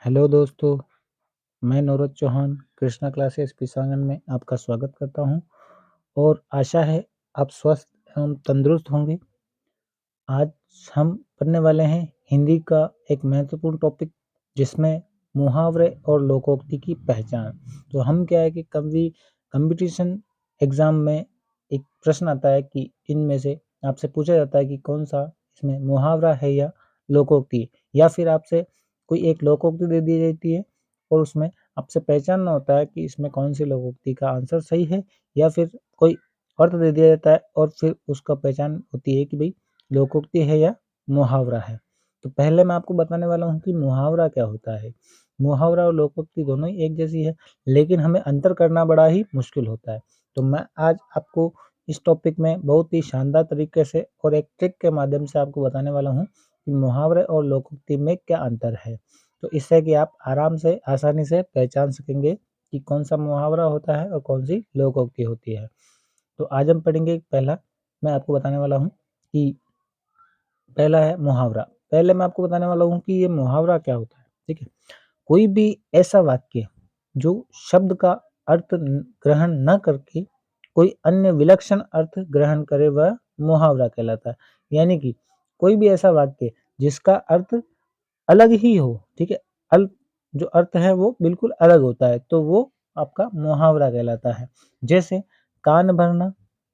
Hello दोस्तों, मैं नवरत Chauhan Krishna classes Pisangan में आपका स्वागत करता हूं और आशा है आप स्वस्थ एवं तंदुरुस्त होंगे। आज हम पढ़ने वाले हैं हिंदी का एक महत्वपूर्ण टॉपिक जिसमें मुहावरे और लोकोक्ति की पहचान। तो हम क्या है कि कभी कंपटीशन एग्ज़ाम में एक प्रश्न आता है कि इनमें से आपसे पूछा जाता है कि कौन-सा इसमें मुहावरा है या लोकोक्ति, या फिर आपसे कोई एक लोकोक्ति दे दी जाती है और उसमें आपसे पहचानना होता है कि इसमें कौन-सी लोकोक्ति का आंसर सही है, या फिर कोई अर्थ दे दिया जाता है और फिर उसका पहचान होती है कि भई लोकोक्ति है या मुहावरा है। तो पहले मैं आपको बताने वाला हूँ कि मुहावरा क्या होता है। मुहावरा और लोकोक्ति दोनों ही एक जैसी है, लेकिन हमें अंतर करना बड़ा ही मुश्किल होता है। तो मैं आज आपको इस टॉपिक में बहुत ही शानदार तरीके से और एक ट्रिक के माध्यम से आपको बताने वाला हूँ कि मुहावरे और लोकोक्ति में क्या अंतर है। तो इससे कि आप आराम से, आसानी से पहचान सकेंगे कि कौन-सा मुहावरा होता है और कौन-सी लोकोक्ति होती है। तो आज हम पढ़ेंगे पहला, मैं आपको बताने वाला हूँ कि पहला है मुहावरा। पहले मैं आपको बताने वाला हूँ कि ये मुहावरा क्या होता है, ठीक है? कोई भी ऐसा वाक्य जो शब्द का अर्थ ग्रहण न करके कोई अन्य विलक्षण अर्थ ग्रहण करे वह मुहावरा कहलाता है। यानी कि कोई भी ऐसा वाक्य जिसका अर्थ अलग ही हो, ठीक है? अल जो अर्थ है वो बिल्कुल अलग होता है, तो वो आपका मुहावरा कहलाता है। जैसे कान भरना,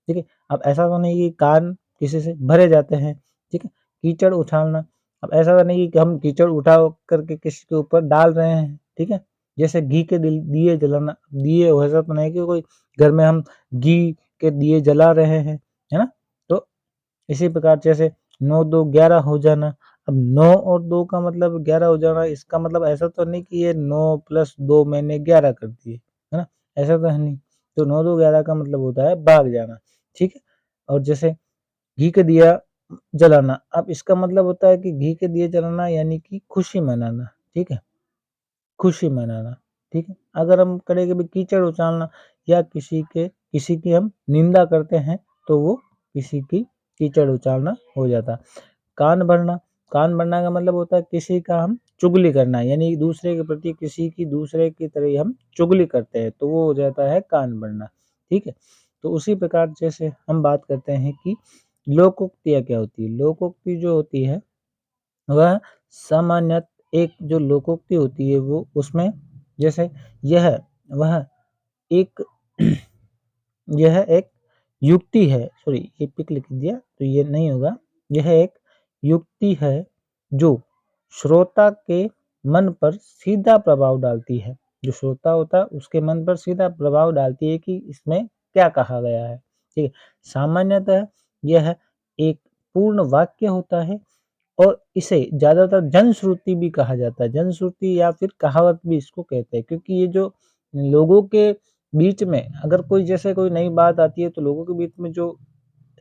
ठीक है? अब ऐसा तो नहीं कि कान किसी से भरे जाते हैं, ठीक है? कीचड़ उछालना, अब ऐसा तो नहीं कि हम कीचड़ उठा करके किसी के ऊपर डाल रहे हैं, ठीक है? जैसे घी के दिए जलाना, दिए वैसा तो नहीं कि कोई घर में हम घी के दिए जला रहे हैं, है ना? तो इसी प्रकार जैसे 9 2 11 हो जाना। अब 9 और 2 का मतलब 11 हो जाना, इसका मतलब ऐसा तो नहीं कि ये 9 प्लस 2 मैंने 11 कर दिए, है ना? ऐसा तो है नहीं। तो 9 2 11 का मतलब होता है भाग जाना, ठीक है? और जैसे घी का दिया जलाना, अब इसका मतलब होता है कि घी के दिए जलाना यानी कि खुशी मनाना, ठीक है? खुशी मनाना, ठीक है? अगर हम करें कि भई कीचड़ उछालना या किसी की हम निंदा करते हैं, तो वो किसी की कीचड़ उछालना हो जाता। कान भरना, कान भरना का मतलब होता है किसी का हम चुगली करना, यानी दूसरे के प्रति किसी की दूसरे की तरह हम चुगली करते हैं, तो वो हो जाता है कान भरना, ठीक है? तो उसी प्रकार जैसे हम बात करते हैं कि लोकोक्तियाँ क्या होती है? लोकोक्ति जो होती है वह सामान्यत एक जो लोकोक्ति होती है वो उसमें जैसे यह वह एक यह एक युक्ति है, सॉरी ये पिक लिख दिया तो ये नहीं होगा। यह एक युक्ति है जो श्रोता के मन पर सीधा प्रभाव डालती है। जो श्रोता होता है उसके मन पर सीधा प्रभाव डालती है कि इसमें क्या कहा गया है, ठीक है? सामान्यतः यह एक पूर्ण वाक्य होता है और इसे ज़्यादातर जनश्रुति भी कहा जाता है। जनश्रुति या फिर कहावत भी इसको कहते हैं, क्योंकि ये जो लोगों के बीच में अगर कोई जैसे कोई नई बात आती है तो लोगों के बीच में जो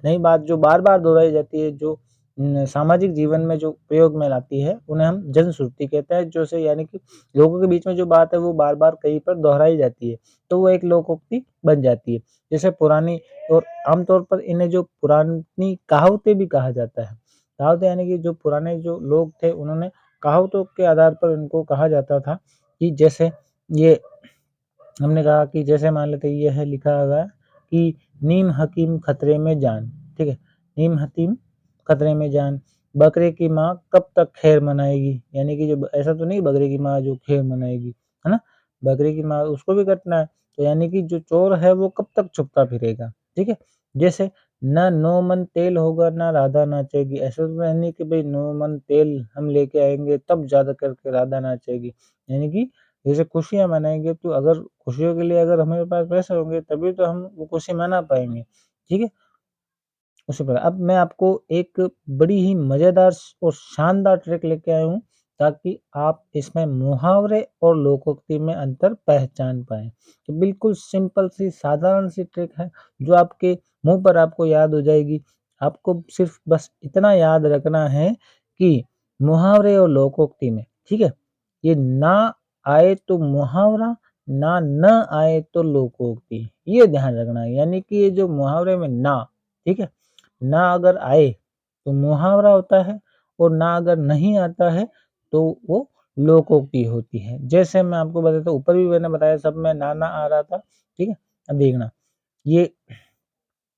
नई बात जो बार-बार दोहराई जाती है, जो सामाजिक जीवन में जो प्रयोग में लाती है, उन्हें हम जनश्रुति कहते हैं। जैसे यानी कि लोगों के बीच में जो बात है वो बार-बार कहीं पर दोहराई जाती है, तो वो एक लोकोक्ति बन जाती है। जैसे पुरानी और आमतौर पर इन्हें जो पुरानी कहावतें भी कहा जाता है। कहावतें यानी कि जो पुराने जो लोग थे उन्होंने कहावतों के आधार पर इनको कहा जाता था कि जैसे ये हमने कहा कि जैसे मान लेते ये है लिखा हुआ है कि नीम हकीम खतरे में जान, ठीक है? नीम हकीम खतरे में जान, बकरे की माँ कब तक खैर मनाएगी? यानी कि जो ऐसा तो नहीं बकरे की माँ जो खैर मनाएगी, है ना? बकरे की माँ उसको भी कटना है, तो यानी कि जो चोर है वो कब तक छुपता फिरेगा, ठीक है? जैसे ना 9 मन तेल होगा ना राधा नाचेगी, ऐसा तो है नहीं कि भई 9 मन तेल हम लेके आएँगे तब जाकर के राधा नाचेगी। यानी कि जैसे खुशियाँ मनाएँगे तो अगर खुशियों के लिए अगर हमारे पास पैसे होंगे तभी तो हम वो खुशी मना पाएँगे, ठीक है? उसी प्रकार अब मैं आपको एक बड़ी ही मज़ेदार और शानदार ट्रिक लेके आया हूँ ताकि आप इसमें मुहावरे और लोकोक्ति में अंतर पहचान पाएँ। तो बिल्कुल सिंपल सी साधारण सी ट्रिक है जो आपके मुँह पर आपको याद हो जाएगी। आपको सिर्फ़ बस इतना याद रखना है कि मुहावरे और लोकोक्ति में, ठीक है? ये ना आए तो मुहावरा, ना न आए तो लोकोक्ति, ये ध्यान रखना है। यानी कि ये जो मुहावरे में ना, ठीक है? ना अगर आए तो मुहावरा होता है और ना अगर नहीं आता है तो वो लोकोक्ति होती है। जैसे मैं आपको बताता हूँ, ऊपर भी मैंने बताया सब में ना आ रहा था, ठीक है? अब देखना, ये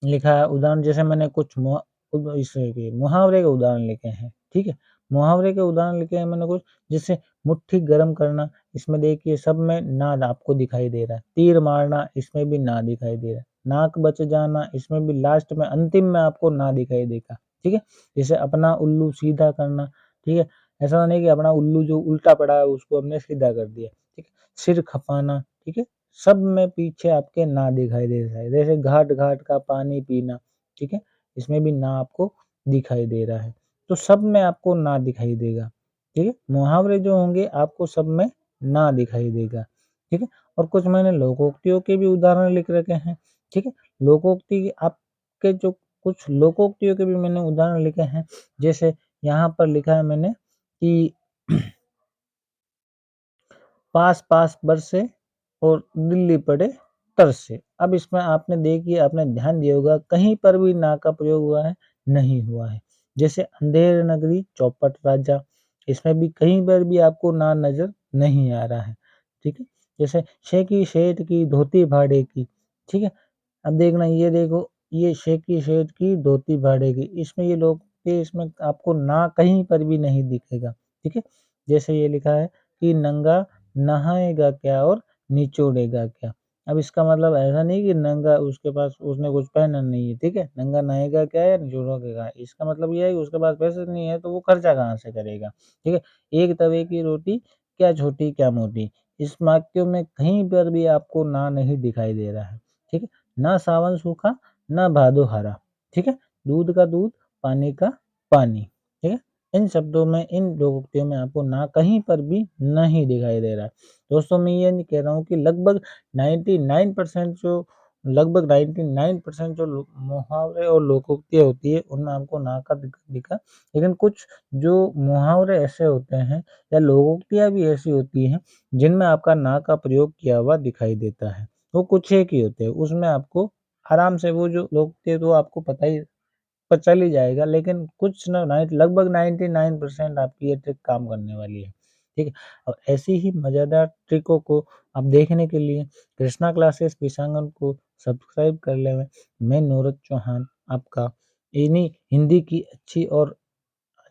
लिखा है उदाहरण, जैसे मैंने कुछ मुहावरे के उदाहरण लिखे हैं, ठीक है? मुहावरे के उदाहरण लिखे हैं मैंने कुछ, जैसे मुट्ठी गरम करना, इसमें देखिए सब में ना आपको दिखाई दे रहा है। तीर मारना, इसमें भी ना दिखाई दे रहा है। नाक बच जाना, इसमें भी लास्ट में अंतिम में आपको ना दिखाई देगा, ठीक है? जैसे अपना उल्लू सीधा करना, ठीक है? ऐसा नहीं कि अपना उल्लू जो उल्टा पड़ा है उसको हमने सीधा कर दिया, ठीक है? सिर खपाना, ठीक है? सब में पीछे आपके ना दिखाई दे रहा है। जैसे घाट-घाट का पानी पीना, ठीक है? इसमें भी ना आपको दिखाई दे रहा है। तो सब में आपको ना दिखाई देगा, ठीक है? मुहावरे जो होंगे आपको सब में ना दिखाई देगा, ठीक है? और कुछ मैंने लोकोक्तियों के भी उदाहरण लिख रखे हैं, ठीक है? लोकोक्ति आपके जो कुछ लोकोक्तियों के भी मैंने उदाहरण लिखे हैं, जैसे यहाँ पर लिखा है मैंने कि पास-पास बरसे और दिल्ली पड़े तरसे। अब इसमें आपने देखिए, आपने ध्यान दिया होगा कहीं पर भी ना का प्रयोग हुआ है? नहीं हुआ है। जैसे अंधेर नगरी चौपट राजा, इसमें भी कहीं पर भी आपको ना नज़र नहीं आ रहा है, ठीक है? जैसे शेखी सेठ की धोती भाड़े की, ठीक है? अब देखना, ये देखो, ये शेखी सेठ की धोती भाड़े की, इसमें ये लोग के इसमें आपको ना कहीं पर भी नहीं दिखेगा, ठीक है? जैसे ये लिखा है कि नंगा नहाएगा क्या और निचोड़ेगा क्या? अब इसका मतलब ऐसा नहीं कि नंगा उसके पास उसने कुछ पहना नहीं है, ठीक है? नंगा नहाएगा क्या या निचोड़ेगा क्या? इसका मतलब ये है कि उसके पास पैसे नहीं है तो वो खर्चा कहाँ से करेगा, ठीक है? एक तवे की रोटी क्या छोटी क्या मोटी, इस वाक्यों में कहीं पर भी आपको ना नहीं दिखाई दे रहा है, ठीक है? ना सावन सूखा, ना भादो हरा, ठीक है? दूध का दूध, पानी का पानी, ठीक है? इन शब्दों में, इन लोकोक्तियों में आपको ना कहीं पर भी नहीं दिखाई दे रहा है। दोस्तों, मैं ये नहीं कह रहा हूँ कि लगभग 99% जो लगभग 99% जो लो मुहावरे और लोकोक्तियाँ होती है, उनमें आपको ना का दिखा, लेकिन कुछ जो मुहावरे ऐसे होते हैं या लोकोक्तियाँ भी ऐसी होती हैं, जिनमें आपका ना का प्रयोग किया हुआ दिखाई देता है। वो कुछ एक ही होते हैं, उसमें आपको आराम से वो जो लोकोक्ति है तो आपको पता चल ही जाएगा, लेकिन कुछ ना लगभग 99% आपकी ये ट्रिक काम करने वाली है, ठीक है? और ऐसी ही मज़ेदार ट्रिकों को आप देखने के लिए कृष्णा क्लासेस पिसांगन को सब्सक्राइब कर लें। मैं नूरत चौहान आपका इन्हीं हिंदी की अच्छी और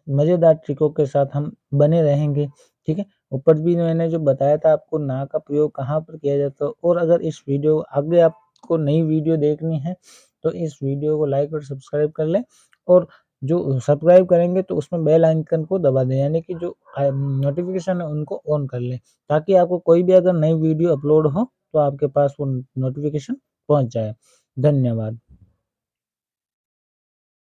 मज़ेदार ट्रिकों के साथ हम बने रहेंगे, ठीक है? ऊपर भी मैंने जो बताया था आपको ना का प्रयोग कहाँ पर किया जाता है, और अगर इस वीडियो आगे आपको नई वीडियो देखनी है, तो इस वीडियो को लाइक और सब्सक्राइब कर लें, और जो सब्सक्राइब करेंगे तो उसमें बेल आइकन को दबा दें, यानी कि जो नोटिफ़िकेशन है उनको ऑन कर लें, ताकि आपको कोई भी अगर नई वीडियो अपलोड हो, तो आपके पास वो नोटिफ़िकेशन पहुँच जाए। धन्यवाद।